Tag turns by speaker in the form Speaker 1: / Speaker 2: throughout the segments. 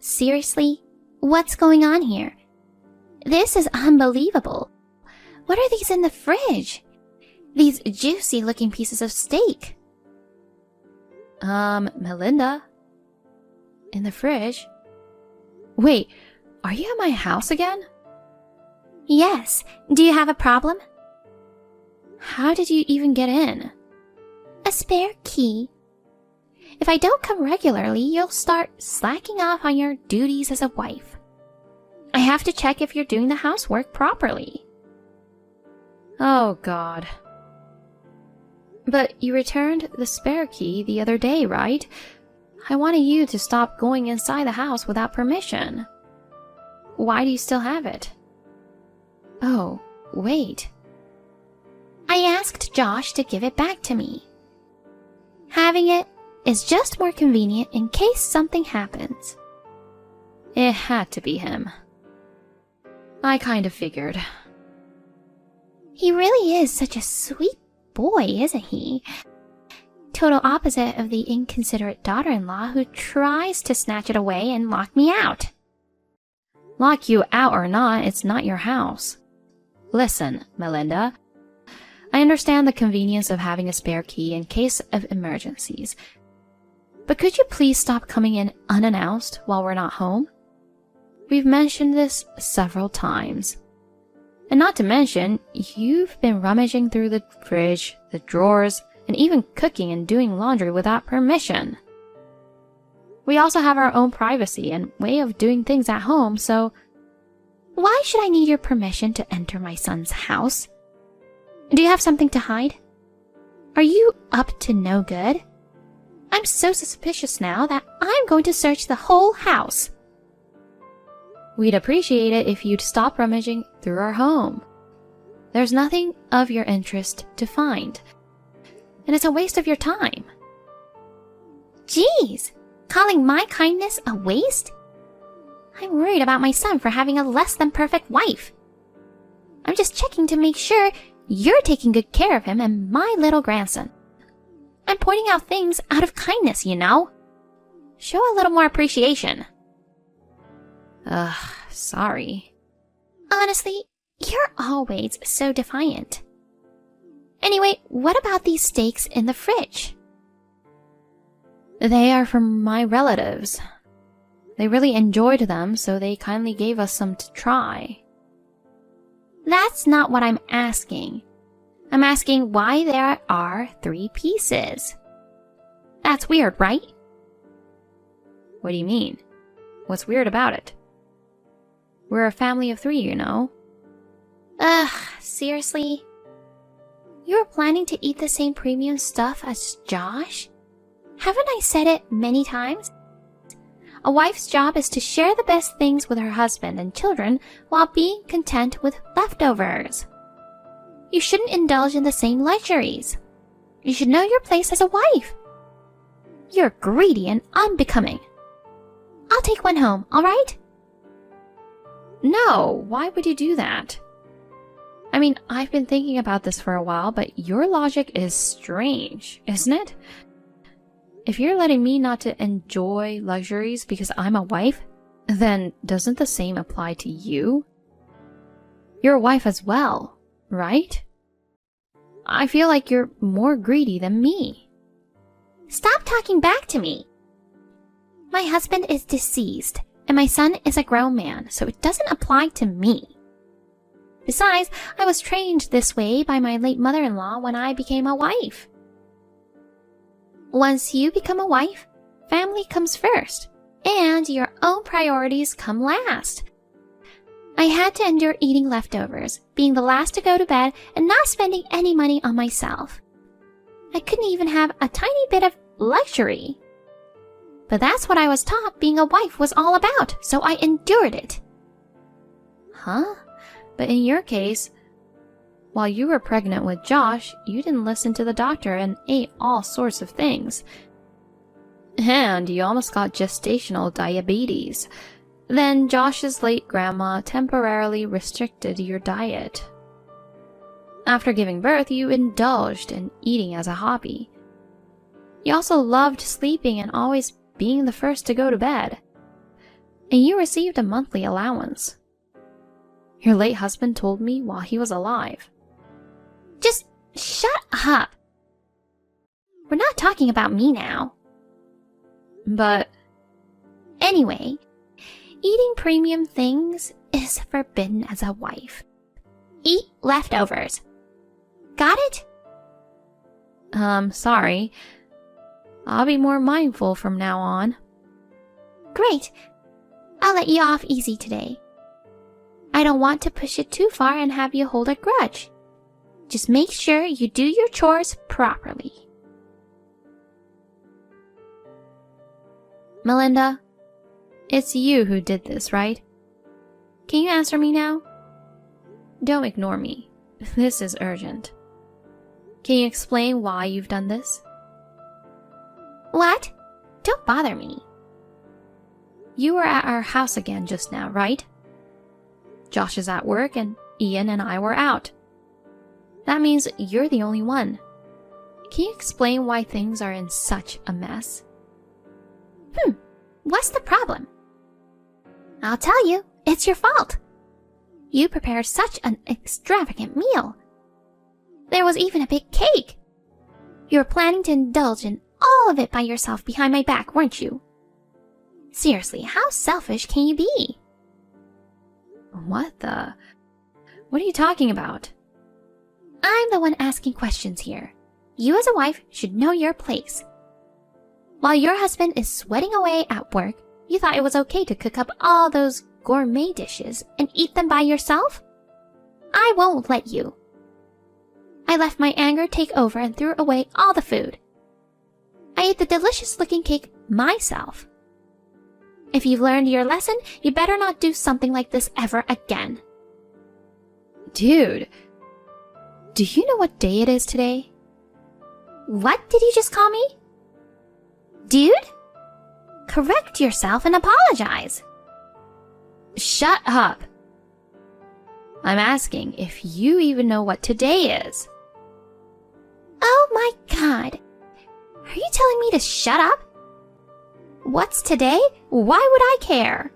Speaker 1: Seriously? What's going on here? This is unbelievable. What are these in the fridge? These juicy-looking pieces of steak.
Speaker 2: Melinda? In the fridge? Wait, are you at my house again?
Speaker 1: Yes. Do you have a problem?
Speaker 2: How did you even get in?
Speaker 1: A spare key. If I don't come regularly, you'll start slacking off on your duties as a wife. I have to check if you're doing the housework properly.
Speaker 2: Oh, God. But you returned the spare key the other day, right? I wanted you to stop going inside the house without permission. Why do you still have it? Oh, wait.
Speaker 1: I asked Josh to give it back to me. Having it is just more convenient in case something happens.
Speaker 2: It had to be him. I kind of figured.
Speaker 1: He really is such a sweet boy, isn't he? Total opposite of the inconsiderate daughter-in-law who tries to snatch it away and lock me out.
Speaker 2: Lock you out or not, it's not your house. Listen, Melinda. I understand the convenience of having a spare key in case of emergencies. But could you please stop coming in unannounced while we're not home? We've mentioned this several times. And not to mention, you've been rummaging through the fridge, the drawers, and even cooking and doing laundry without permission. We also have our own privacy and way of doing things at home, so
Speaker 1: why should I need your permission to enter my son's house? Do you have something to hide? Are you up to no good? I'm so suspicious now that I'm going to search the whole house.
Speaker 2: We'd appreciate it if you'd stop rummaging through our home. There's nothing of your interest to find, and it's a waste of your time.
Speaker 1: Geez, calling my kindness a waste? I'm worried about my son for having a less than perfect wife. I'm just checking to make sure you're taking good care of him and my little grandson. I'm pointing out things out of kindness, you know. Show a little more appreciation.
Speaker 2: Sorry.
Speaker 1: Honestly, you're always so defiant. Anyway, what about these steaks in the fridge?
Speaker 2: They are from my relatives. They really enjoyed them, so they kindly gave us some to try.
Speaker 1: That's not what I'm asking. I'm asking why there are 3 pieces. That's weird, right?
Speaker 2: What do you mean? What's weird about it? We're a family of 3, you know.
Speaker 1: Seriously? You're planning to eat the same premium stuff as Josh? Haven't I said it many times? A wife's job is to share the best things with her husband and children while being content with leftovers. You shouldn't indulge in the same luxuries. You should know your place as a wife. You're greedy and unbecoming. I'll take one home, all right?
Speaker 2: No, why would you do that? I mean, I've been thinking about this for a while, but your logic is strange, isn't it? If you're letting me not to enjoy luxuries because I'm a wife, then doesn't the same apply to you? You're a wife as well, right? I feel like you're more greedy than me.
Speaker 1: Stop talking back to me. My husband is deceased, and my son is a grown man, so it doesn't apply to me. Besides, I was trained this way by my late mother-in-law when I became a wife. Once you become a wife, family comes first, and your own priorities come last. I had to endure eating leftovers, being the last to go to bed, and not spending any money on myself. I couldn't even have a tiny bit of luxury. But that's what I was taught being a wife was all about, so I endured it.
Speaker 2: Huh? But in your case, while you were pregnant with Josh, you didn't listen to the doctor and ate all sorts of things. And you almost got gestational diabetes. Then Josh's late grandma temporarily restricted your diet. After giving birth, you indulged in eating as a hobby. You also loved sleeping and always being the first to go to bed. and you received a monthly allowance. Your late husband told me while he was alive.
Speaker 1: Just shut up. We're not talking about me now.
Speaker 2: But
Speaker 1: anyway, eating premium things is forbidden as a wife. Eat leftovers. Got it?
Speaker 2: Sorry. I'll be more mindful from now on.
Speaker 1: Great. I'll let you off easy today. I don't want to push it too far and have you hold a grudge. Just make sure you do your chores properly.
Speaker 2: Melinda, it's you who did this, right? Can you answer me now? Don't ignore me. This is urgent. Can you explain why you've done this?
Speaker 1: What? Don't bother me.
Speaker 2: You were at our house again just now, right? Josh is at work and Ian and I were out. That means you're the only one. Can you explain why things are in such a mess?
Speaker 1: What's the problem? I'll tell you, it's your fault. You prepared such an extravagant meal. There was even a big cake. You were planning to indulge in all of it by yourself behind my back, weren't you? Seriously, how selfish can you be?
Speaker 2: What are you talking about?
Speaker 1: I'm the one asking questions here. You as a wife should know your place. While your husband is sweating away at work, you thought it was okay to cook up all those gourmet dishes and eat them by yourself? I won't let you. I let my anger take over and threw away all the food. I ate the delicious-looking cake myself. If you've learned your lesson, you better not do something like this ever again.
Speaker 2: Dude, do you know what day it is today?
Speaker 1: What did you just call me? Dude? Correct yourself and apologize.
Speaker 2: Shut up. I'm asking if you even know what today is.
Speaker 1: Oh my God. Are you telling me to shut up? What's today? Why would I care?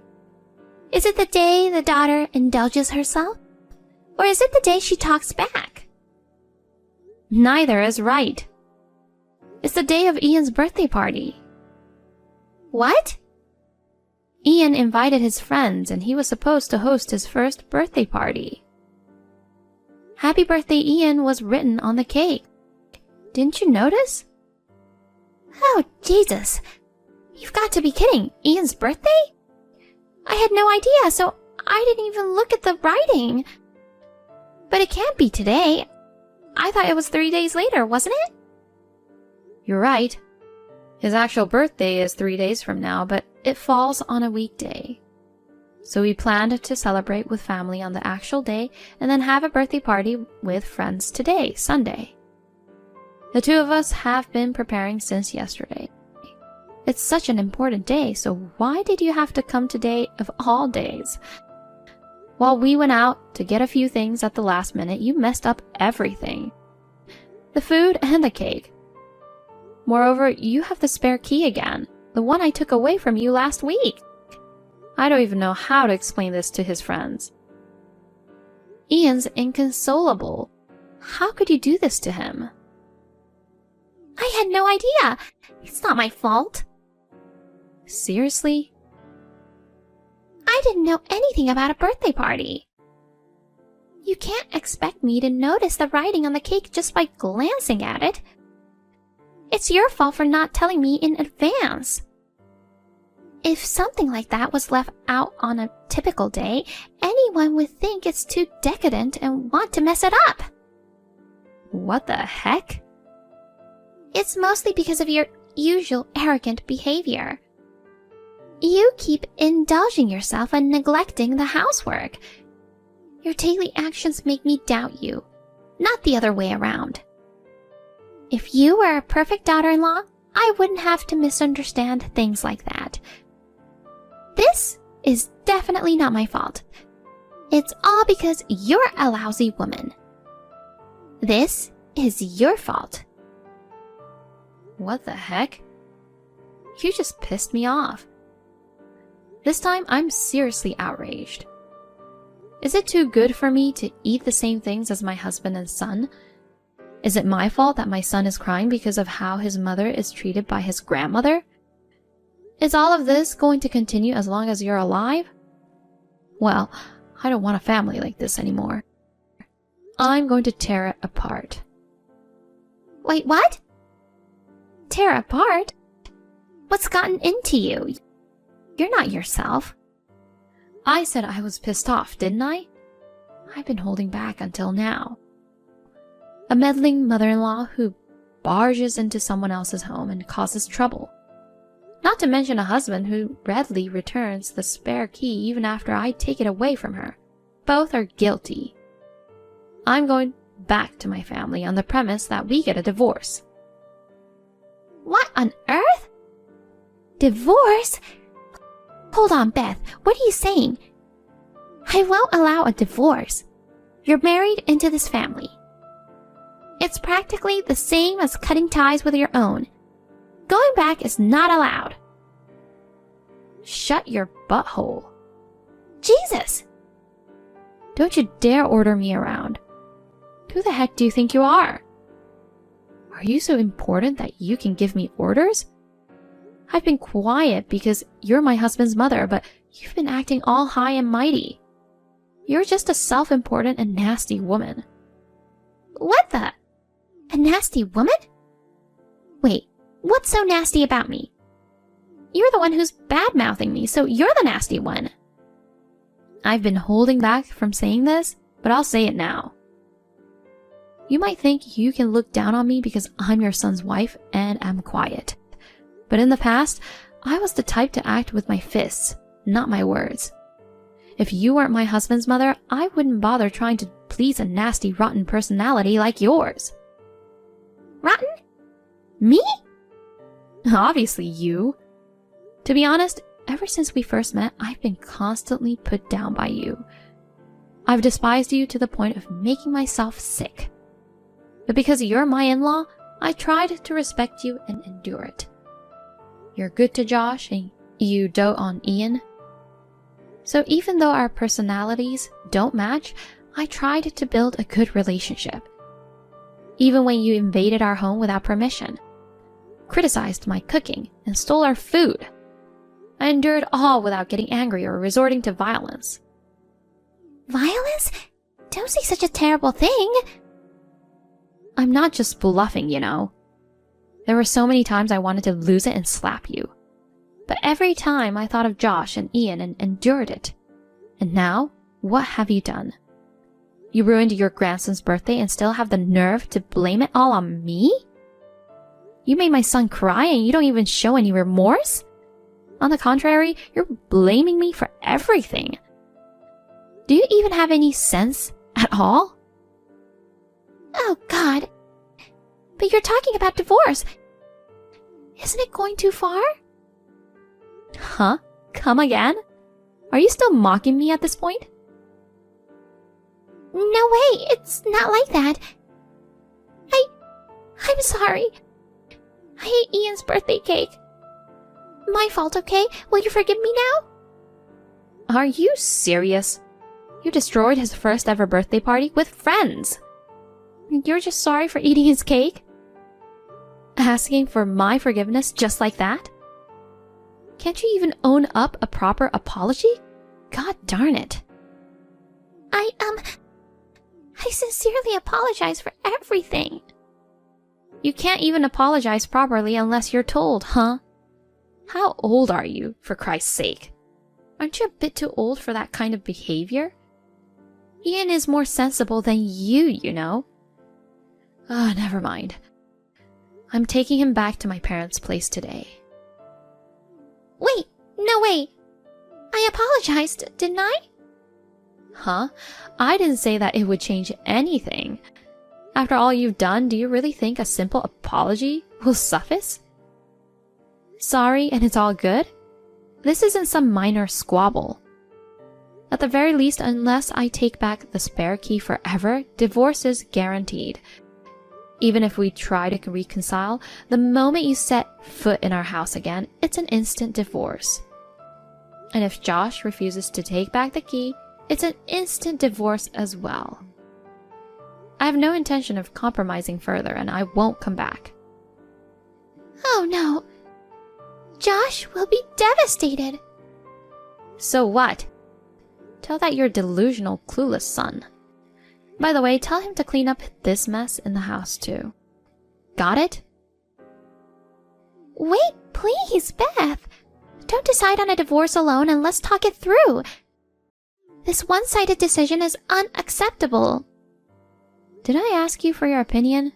Speaker 1: Is it the day the daughter indulges herself? Or is it the day she talks back?
Speaker 2: Neither is right. It's the day of Ian's birthday party.
Speaker 1: What?
Speaker 2: Ian invited his friends and he was supposed to host his first birthday party. Happy birthday, Ian was written on the cake. Didn't you notice?
Speaker 1: Oh, Jesus. You've got to be kidding. Ian's birthday? I had no idea, so I didn't even look at the writing. But it can't be today. I thought it was 3 days later, wasn't it?
Speaker 2: You're right. His actual birthday is 3 days from now, but it falls on a weekday. So we planned to celebrate with family on the actual day and then have a birthday party with friends today, Sunday. The two of us have been preparing since yesterday. It's such an important day, so why did you have to come today of all days? While we went out to get a few things at the last minute, you messed up everything. The food and the cake. Moreover, you have the spare key again, the one I took away from you last week. I don't even know how to explain this to his friends. Ian's inconsolable. How could you do this to him?
Speaker 1: I had no idea. It's not my fault.
Speaker 2: Seriously?
Speaker 1: I didn't know anything about a birthday party. You can't expect me to notice the writing on the cake just by glancing at it. It's your fault for not telling me in advance. If something like that was left out on a typical day, anyone would think it's too decadent and want to mess it up.
Speaker 2: What the heck?
Speaker 1: It's mostly because of your usual arrogant behavior. You keep indulging yourself and neglecting the housework. Your daily actions make me doubt you, not the other way around. If you were a perfect daughter-in-law, I wouldn't have to misunderstand things like that. This is definitely not my fault. It's all because you're a lousy woman. This is your fault.
Speaker 2: What the heck? You just pissed me off. This time, I'm seriously outraged. Is it too good for me to eat the same things as my husband and son? Is it my fault that my son is crying because of how his mother is treated by his grandmother? Is all of this going to continue as long as you're alive? Well, I don't want a family like this anymore. I'm going to tear it apart.
Speaker 1: Wait, what? Tear apart? What's gotten into you? You're not yourself.
Speaker 2: I said I was pissed off, didn't I? I've been holding back until now. A meddling mother-in-law who barges into someone else's home and causes trouble. Not to mention a husband who readily returns the spare key even after I take it away from her. Both are guilty. I'm going back to my family on the premise that we get a divorce.
Speaker 1: What on earth? Divorce? Hold on, Beth. What are you saying? I won't allow a divorce. You're married into this family. It's practically the same as cutting ties with your own. Going back is not allowed.
Speaker 2: Shut your butthole.
Speaker 1: Jesus!
Speaker 2: Don't you dare order me around. Who the heck do you think you are? Are you so important that you can give me orders? I've been quiet because you're my husband's mother, but you've been acting all high and mighty. You're just a self-important and nasty woman.
Speaker 1: What the? A nasty woman? Wait, what's so nasty about me? You're the one who's bad-mouthing me, so you're the nasty one.
Speaker 2: I've been holding back from saying this, but I'll say it now. You might think you can look down on me because I'm your son's wife and am quiet. But in the past, I was the type to act with my fists, not my words. If you weren't my husband's mother, I wouldn't bother trying to please a nasty, rotten personality like yours.
Speaker 1: Rotten? Me?
Speaker 2: Obviously you. To be honest, ever since we first met, I've been constantly put down by you. I've despised you to the point of making myself sick. But because you're my in-law, I tried to respect you and endure it. You're good to Josh and you dote on Ian. So even though our personalities don't match, I tried to build a good relationship. Even when you invaded our home without permission, criticized my cooking, and stole our food, I endured all without getting angry or resorting to violence.
Speaker 1: Violence? Don't say such a terrible thing.
Speaker 2: I'm not just bluffing, you know. There were so many times I wanted to lose it and slap you. But every time I thought of Josh and Ian and endured it. And now, what have you done? You ruined your grandson's birthday and still have the nerve to blame it all on me? You made my son cry and you don't even show any remorse? On the contrary, you're blaming me for everything. Do you even have any sense at all?
Speaker 1: Oh, God. But you're talking about divorce. Isn't it going too far?
Speaker 2: Huh? Come again? Are you still mocking me at this point?
Speaker 1: No way, it's not like that. I'm sorry. I ate Ian's birthday cake. My fault, okay? Will you forgive me now?
Speaker 2: Are you serious? You destroyed his first ever birthday party with friends. You're just sorry for eating his cake? Asking for my forgiveness just like that? Can't you even own up a proper apology? God darn it.
Speaker 1: I sincerely apologize for everything.
Speaker 2: You can't even apologize properly unless you're told, huh? How old are you, for Christ's sake? Aren't you a bit too old for that kind of behavior? Ian is more sensible than you know. Never mind. I'm taking him back to my parents' place today.
Speaker 1: Wait, no way. I apologized, didn't I?
Speaker 2: Huh? I didn't say that it would change anything. After all you've done, do you really think a simple apology will suffice? Sorry and it's all good? This isn't some minor squabble. At the very least, unless I take back the spare key forever, divorce is guaranteed. Even if we try to reconcile, the moment you set foot in our house again, it's an instant divorce. And if Josh refuses to take back the key, it's an instant divorce as well. I have no intention of compromising further, and I won't come back.
Speaker 1: Oh no. Josh will be devastated.
Speaker 2: So what? Tell that your delusional, clueless son. By the way, tell him to clean up this mess in the house too. Got it?
Speaker 1: Wait, please, Beth. Don't decide on a divorce alone and let's talk it through. This one-sided decision is unacceptable.
Speaker 2: Did I ask you for your opinion?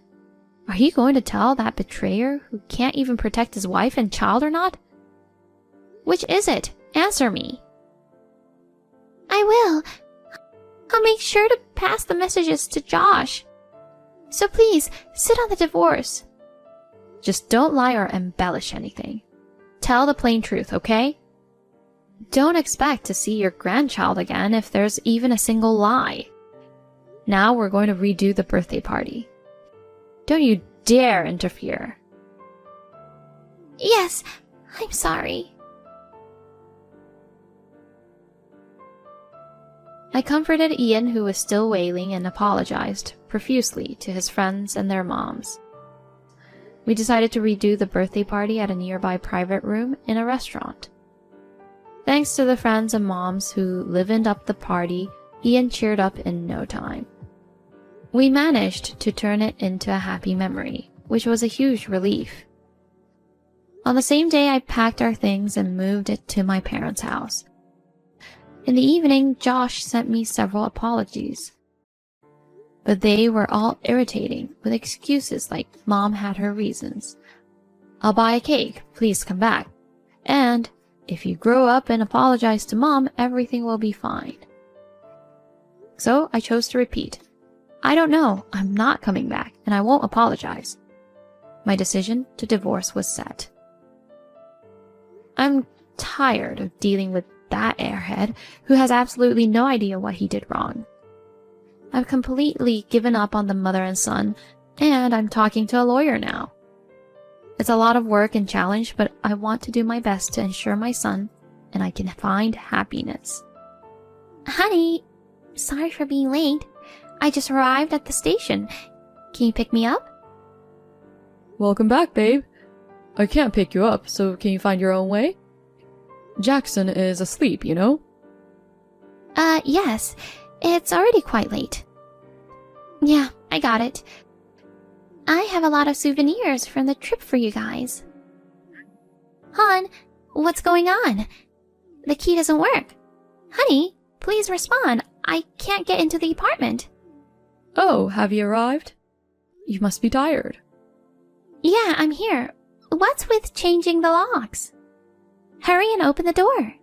Speaker 2: Are you going to tell that betrayer who can't even protect his wife and child or not? Which is it? Answer me.
Speaker 1: I will. I'll make sure to pass the messages to Josh. So please, sit on the divorce.
Speaker 2: Just don't lie or embellish anything. Tell the plain truth, okay? Don't expect to see your grandchild again if there's even a single lie. Now we're going to redo the birthday party. Don't you dare interfere.
Speaker 1: Yes, I'm sorry.
Speaker 2: I comforted Ian, who was still wailing, and apologized profusely to his friends and their moms. We decided to redo the birthday party at a nearby private room in a restaurant. Thanks to the friends and moms who livened up the party, Ian cheered up in no time. We managed to turn it into a happy memory, which was a huge relief. On the same day, I packed our things and moved it to my parents' house. In the evening, Josh sent me several apologies. But they were all irritating, with excuses like Mom had her reasons. I'll buy a cake, please come back. And if you grow up and apologize to Mom, everything will be fine. So I chose to repeat. I don't know, I'm not coming back, and I won't apologize. My decision to divorce was set. I'm tired of dealing with that airhead who has absolutely no idea what he did wrong. I've completely given up on the mother and son, and I'm talking to a lawyer now. It's a lot of work and challenge, but I want to do my best to ensure my son and I can find happiness.
Speaker 1: Honey, sorry for being late. I just arrived at the station. Can you pick me up?
Speaker 3: Welcome back, babe. I can't pick you up, so can you find your own way? Jackson is asleep, you know?
Speaker 1: Yes. It's already quite late. Yeah, I got it. I have a lot of souvenirs from the trip for you guys. Hon, what's going on? The key doesn't work. Honey, please respond. I can't get into the apartment.
Speaker 3: Oh, have you arrived? You must be tired.
Speaker 1: Yeah, I'm here. What's with changing the locks? Hurry and open the door.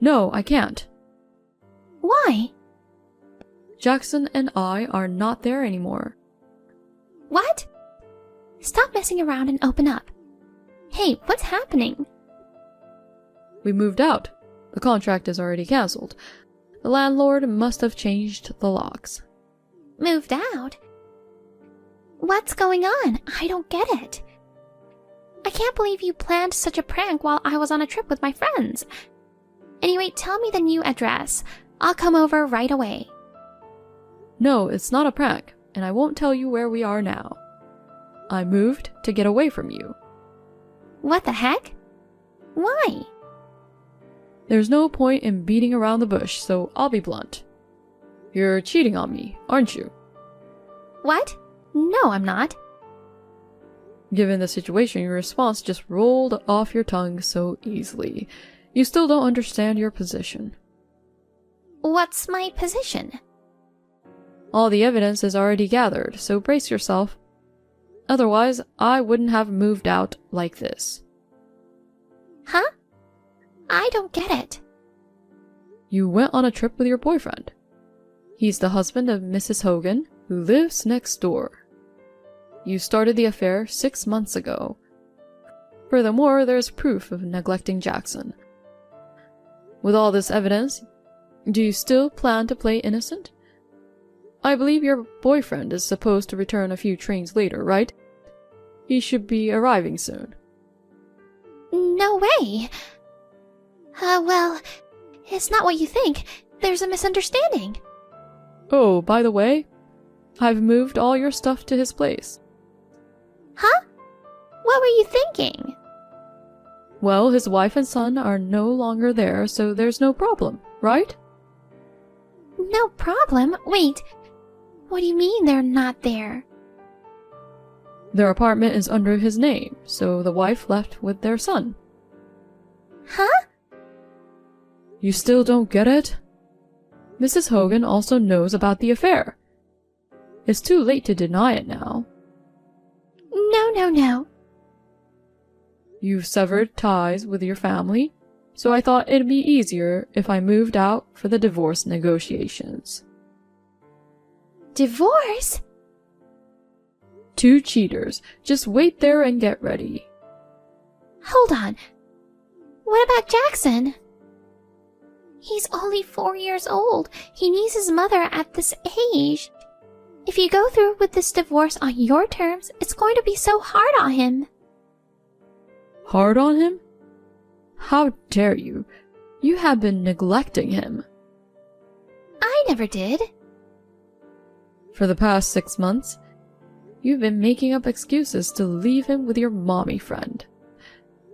Speaker 3: No, I can't.
Speaker 1: Why?
Speaker 3: Jackson and I are not there anymore.
Speaker 1: What? Stop messing around and open up. Hey, what's happening?
Speaker 3: We moved out. The contract is already cancelled. The landlord must have changed the locks.
Speaker 1: Moved out? What's going on? I don't get it. I can't believe you planned such a prank while I was on a trip with my friends. Anyway, tell me the new address. I'll come over right away.
Speaker 3: No, it's not a prank, and I won't tell you where we are now. I moved to get away from you.
Speaker 1: What the heck? Why?
Speaker 3: There's no point in beating around the bush, so I'll be blunt. You're cheating on me, aren't you?
Speaker 1: What? No, I'm not.
Speaker 3: Given the situation, your response just rolled off your tongue so easily. You still don't understand your position.
Speaker 1: What's my position?
Speaker 3: All the evidence is already gathered, so brace yourself. Otherwise, I wouldn't have moved out like this.
Speaker 1: Huh? I don't get it.
Speaker 3: You went on a trip with your boyfriend. He's the husband of Mrs. Hogan, who lives next door. You started the affair 6 months ago. Furthermore, there's proof of neglecting Jackson. With all this evidence, do you still plan to play innocent? I believe your boyfriend is supposed to return a few trains later, right? He should be arriving soon.
Speaker 1: No way. Well, it's not what you think. There's a misunderstanding.
Speaker 3: Oh, by the way, I've moved all your stuff to his place.
Speaker 1: Huh? What were you thinking?
Speaker 3: Well, his wife and son are no longer there, so there's no problem, right?
Speaker 1: No problem? Wait, what do you mean they're not there?
Speaker 3: Their apartment is under his name, so the wife left with their son.
Speaker 1: Huh?
Speaker 3: You still don't get it? Mrs. Hogan also knows about the affair. It's too late to deny it now.
Speaker 1: No.
Speaker 3: You've severed ties with your family, so I thought it'd be easier if I moved out for the divorce negotiations.
Speaker 1: Divorce?
Speaker 3: 2 cheaters. Just wait there and get ready.
Speaker 1: Hold on. What about Jackson? He's only 4 years old. He needs his mother at this age. If you go through with this divorce on your terms, it's going to be so hard on him.
Speaker 3: Hard on him? How dare you? You have been neglecting him.
Speaker 1: I never did.
Speaker 3: For the past 6 months, you've been making up excuses to leave him with your mommy friend.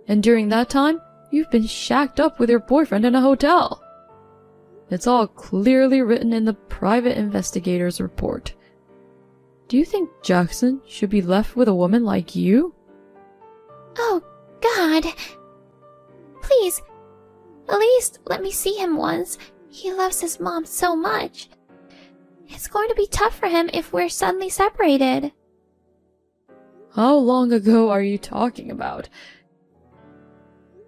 Speaker 3: And during that time, you've been shacked up with your boyfriend in a hotel. It's all clearly written in the private investigator's report. Do you think Jackson should be left with a woman like you?
Speaker 1: Oh, God. Please, at least let me see him once. He loves his mom so much. It's going to be tough for him if we're suddenly separated.
Speaker 3: How long ago are you talking about?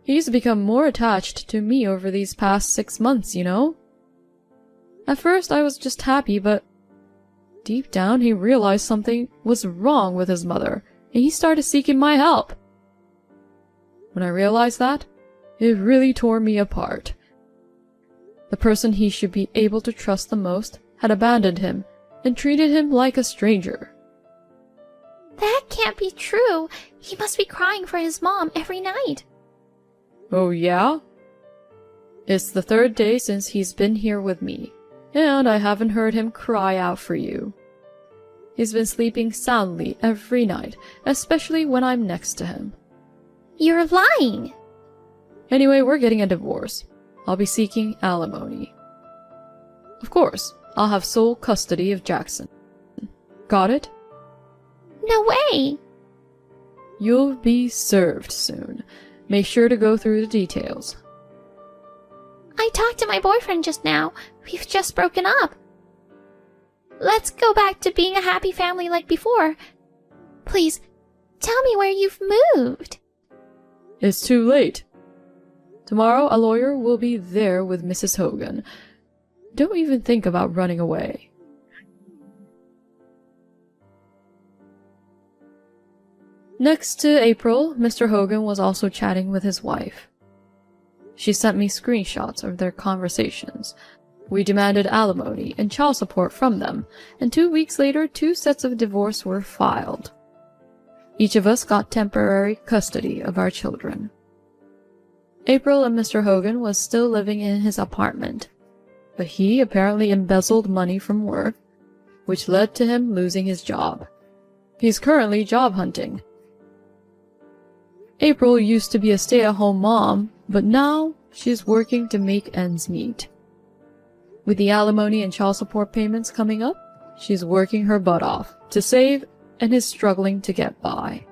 Speaker 3: He's become more attached to me over these past 6 months, you know? At first I was just happy, but deep down he realized something was wrong with his mother, and he started seeking my help. When I realized that, it really tore me apart. The person he should be able to trust the most had abandoned him and treated him like a stranger.
Speaker 1: That can't be true. He must be crying for his mom every night.
Speaker 3: Oh yeah? It's the 3rd day since he's been here with me, and I haven't heard him cry out for you. He's been sleeping soundly every night, especially when I'm next to him.
Speaker 1: You're lying.
Speaker 3: Anyway, we're getting a divorce. I'll be seeking alimony. Of course, I'll have sole custody of Jackson. Got it?
Speaker 1: No way.
Speaker 3: You'll be served soon. Make sure to go through the details.
Speaker 1: I talked to my boyfriend just now. We've just broken up. Let's go back to being a happy family like before. Please, tell me where you've moved.
Speaker 3: It's too late. Tomorrow a lawyer will be there with Mrs. Hogan. Don't even think about running away. Next to April, Mr. Hogan was also chatting with his wife. She sent me screenshots of their conversations. We demanded alimony and child support from them, and 2 weeks later 2 sets of divorce were filed. Each of us got temporary custody of our children. April and Mr. Hogan was still living in his apartment, but he apparently embezzled money from work, which led to him losing his job. He's currently job hunting. April used to be a stay-at-home mom, but now she's working to make ends meet. With the alimony and child support payments coming up, she's working her butt off to save and is struggling to get by.